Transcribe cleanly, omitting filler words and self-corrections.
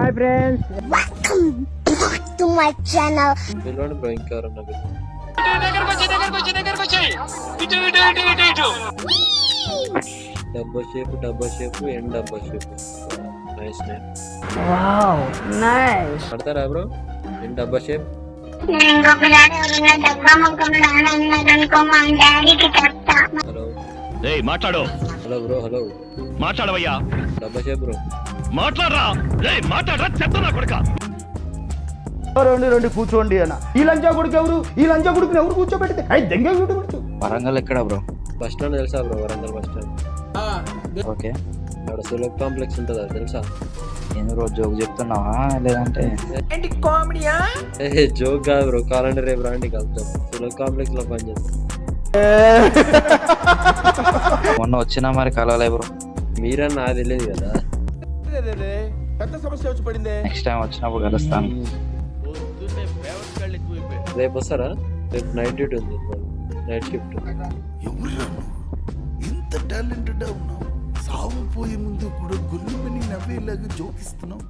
Hi friends, Welcome back to my channel. పిలవండి bro, ఇంకా ఎవరన్నా పిలవండి. డబ్బా షేప్ ఎండ్ డబ్బా shape. Nice name. Wow nice. పడతారా బ్రో ఎండ్ డబ్బా షేప్? హలో రేయ్ మాట్లాడు. హలో బ్రో, హలో మాట్లాడవయ్యా. డబ్బా షేప్ బ్రో. మాట్లాడరా. రేయ్ మాట్లాడరా, చెప్తున్నా కొడుక. రెండు కూర్చోండి అన్న. ఈ లంచా కొడుకు ఎవరు? ఈ లంచా కొడుకుని ఎవరు కూర్చోబెడితే అయి దెంగ కూర్చో. వరంగల్ ఎక్కడ బ్రో? బస్ స్టాండ్ తెలుసా bro? Warangal bus stand. Okay, అక్కడ సులభ్ కాంప్లెక్స్ ఉంటుంది, అది తెలుసా? నేను రోజు జోక్ చెప్తున్నావా లేదంటే జోక్ కాదు బ్రో, కావాలంటే రేపు రాండి కలుద్దాం. సులభ్ కాంప్లెక్స్ లో పని చేస్తాం. మొన్న వచ్చినా మరి కలవలే బ్రో. మీరన్నా నాకు తెలియదు కదా. పెద్ద సమస్య వచ్చి పడింది. నెక్స్ట్ టైం వచ్చినప్పుడు కలుస్తాను. రేపు వస్తారా? రేపు నైట్ డ్యూటీ ఉంది, నైట్ షిఫ్ట్. ఎవరు ఇంత టాలెంటెడ్ ఉన్నావు? సావు పోయే ముందు కూడా గొల్లు నవ్వేలాగా జోకిస్తున్నావు.